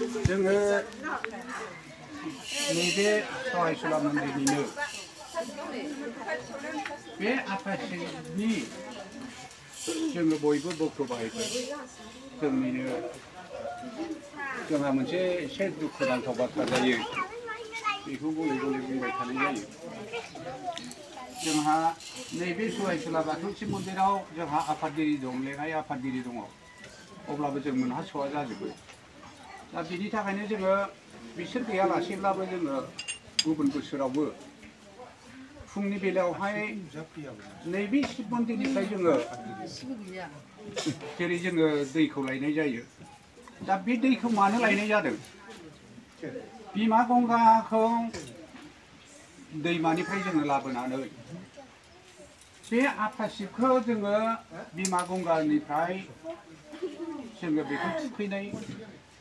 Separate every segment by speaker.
Speaker 1: जोङो नैबे सहायसुला मन्दिरनिनो बे आफादनि जोङो बयबो बक्तब्य बाहायगोन जोंनिनो जोंहा मोनसे एसे दुखुनांथाव बाथ्रा जायो बेखौ गले गले बुंबाय थानाय जायो जोंहा नैबे सहायसुला बाथौ मन्दिराव जोंहा आफादगिरि दं लेङाइ आफादगिरि दङ अब्लाबो जों मोनहास'आ जाजोबो दा बिनि थाखायनो जोङो बिसोर गैयालासेब्लाबो जोङो गुबुन बोसोरावबो फुंनि बेलायावहाय नैबे शिब मन्दिरनिफ्राय जोङो जेरै जोङो दैखौ लायनाय जायो दा बे दैखौ मानो लायनाय जादों बिमा गंगाखौ दैमानिफ्राय जोङो लाबोनानै बे आफा शिबखौ जोङो बिमा गंगानिफ्राय जोङो बेखौ थुखैनाय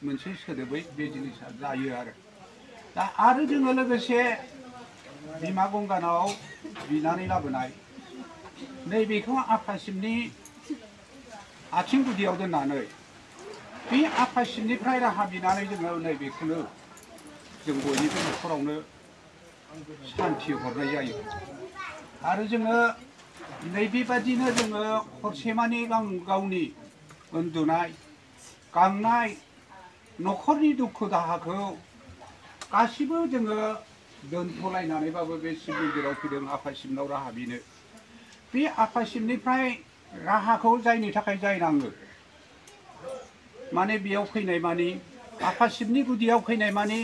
Speaker 1: मोनसे सोदोबै बे जिनिसा जायो आरो जोङो लोगोसे बिमा गंगानाव बिनानै लाबोनाय नैबेखौ आफा शिबनि आथिं गुदियाव दोननानै बे आफा शिबनिफ्राय राहा बिनानै जोङो नैबेखौनो जों बयनिबो न'खरावनो सान्थि हरनाय जायो आरो जोङो नैबेबादिनो जोङो हरसेमानि गावनि उन्दुनाय गांनाय न'खरनि दुखु दाहाखौ गासिबो जोङो दोनथ'लायनानैबाबो बे शिब मन्दिराव फैदों आफा शिबनाव राहा बिनो बे आफा शिबनिफ्राय राहाखौ जायनि थाखाय जाय नाङो माने बेयाव फैनाय मानि आफा शिबनि गुदियाव फैनाय मानि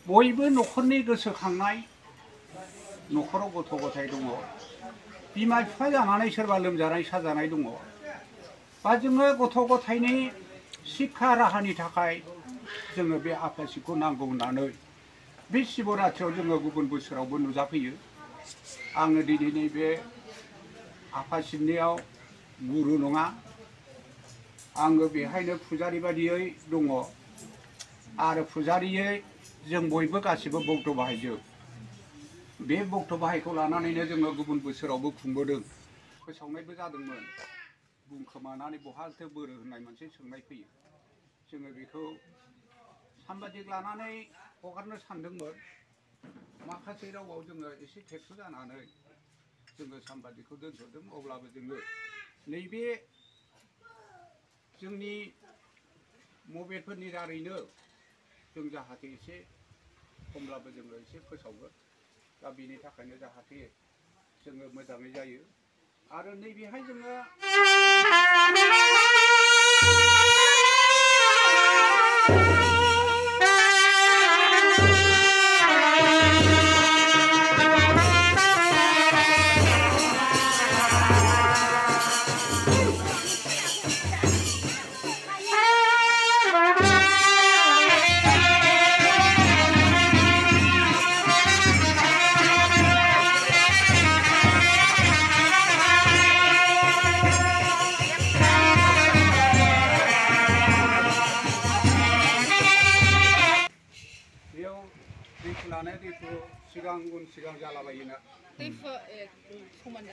Speaker 1: बयबो न'खरनि गोसोखांनाय न'खराव गथ' गथाय दङ बिमा बिफा जानानै सोरबा लोमजानाय साजानाय दङ बा जोङो गथ' गथायनि शिक्षा राहानि थाखाय जोङो बे आफा शिबखौ नांगौ होननानै बे शिबरात्रियाव जोङो गुबुन बोसोरावबो नुजाफैयो आङो दिनैनि बे आफा शिबनियाव गुरु नङा आङो बेहायनो फुजारि बादियै दङ आरो फुजारियै जों बयबो गासिबो बक्तब्य बाहायजोब बे बक्तब्य बाहायखौ लानानैनो जोङो गुबुन बोसोरावबो खुंबोदों फोसावनायबो जादोंमोन बुंखोमानानै बहाथो बोरो होननाय मोनसे सोंनाय फैयो जोङो बेखौ साम्बादिक लानानै हगारनो सानदोंमोन माखासे रावाव जोङो एसे टेकस' जानानै जोङो साम्बादिकखौ दोनथ'दों अब्लाबो जोङो नैबे जोंनि मबाइलफोरनि दारैनो जों जाहाथे एसे खमब्लाबो जोङो एसे फोसावगोन दा बेनि थाखायनो जाहाथे जोङो मोजाङै जायो आरो नैबेहाय जोङो दैखौ सिगां उन सिगां जालाबायोना दैखौ समान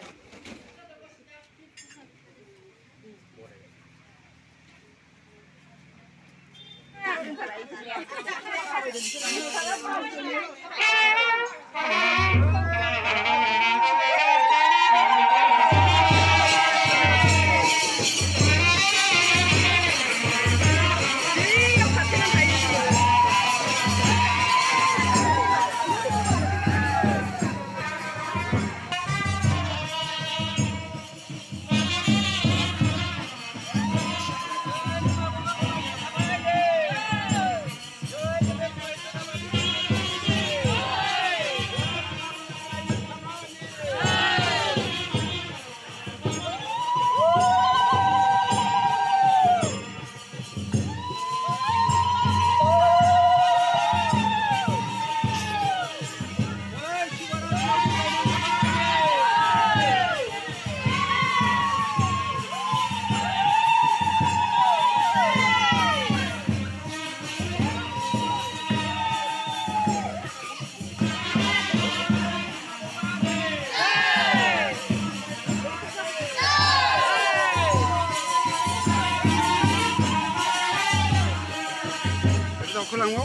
Speaker 2: दावखोलाङो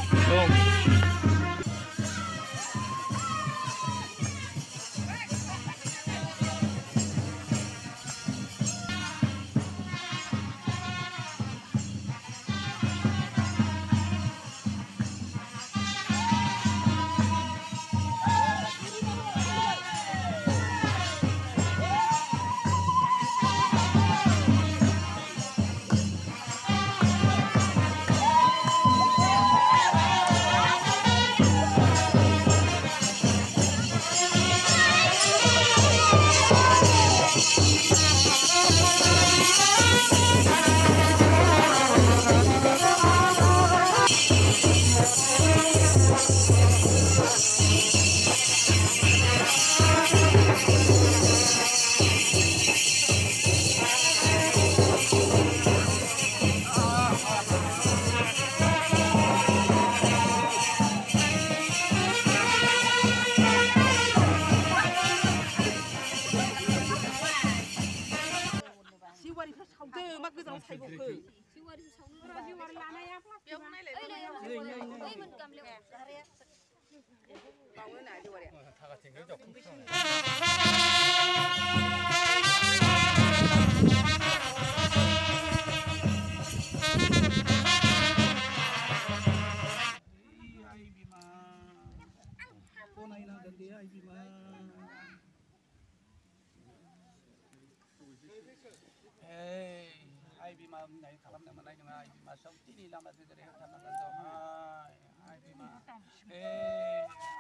Speaker 1: Ai bima này खालामनो मोननाय नङा ai bima सौतिनि लामाजों जेरै होबथानांगोन दहाय ai bima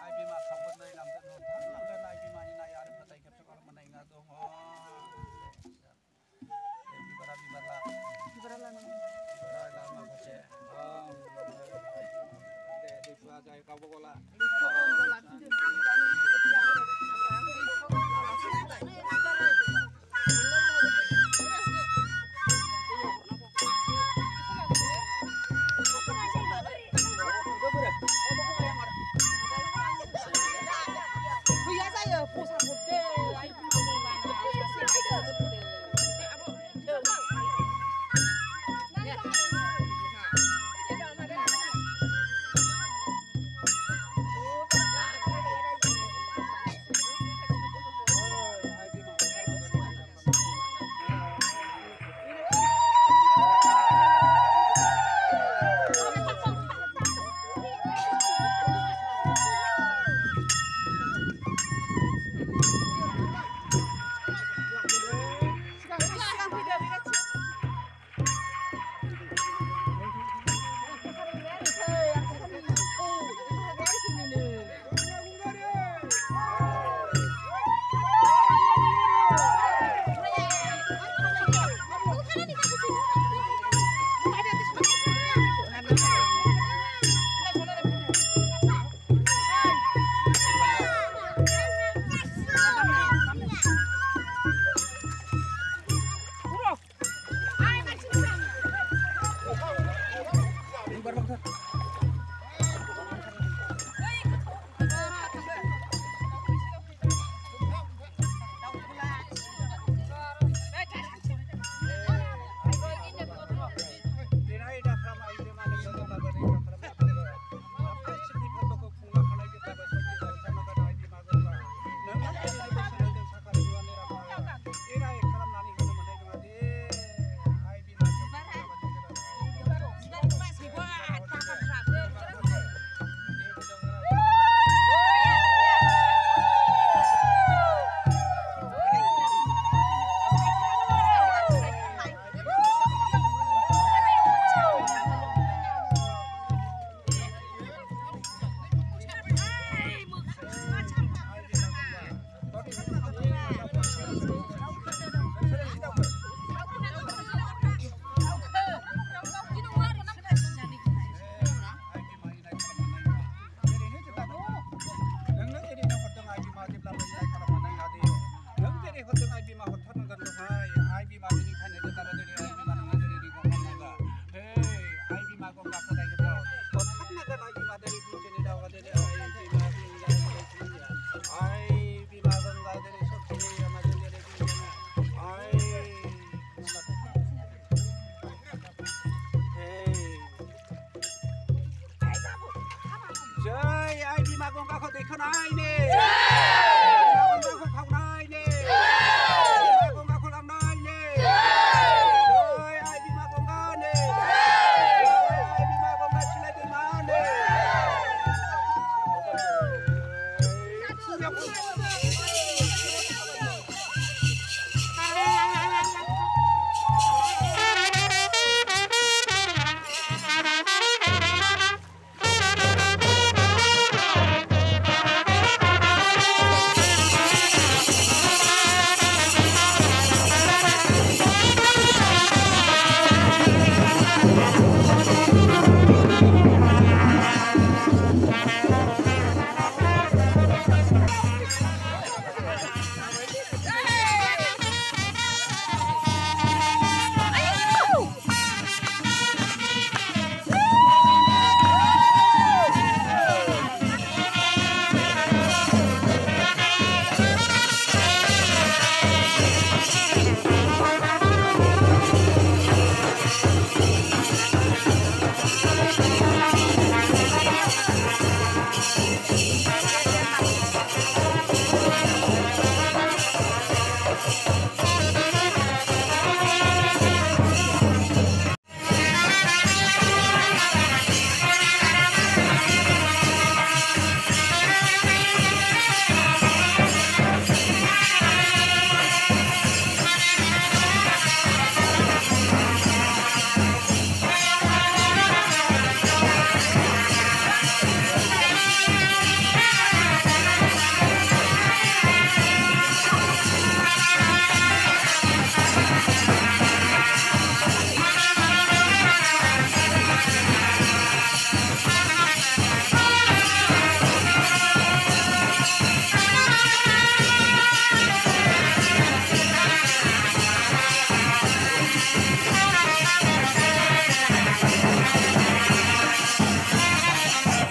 Speaker 1: ai bima खावगोरनाय लामाजों होबथानांगोन ai bimaनि नाय आरो फोथाय खेबस' खालामनो मोननाय नङा दहाय बिबारा माखासे दे दैफुआ जाय गावबा गावला बानायनो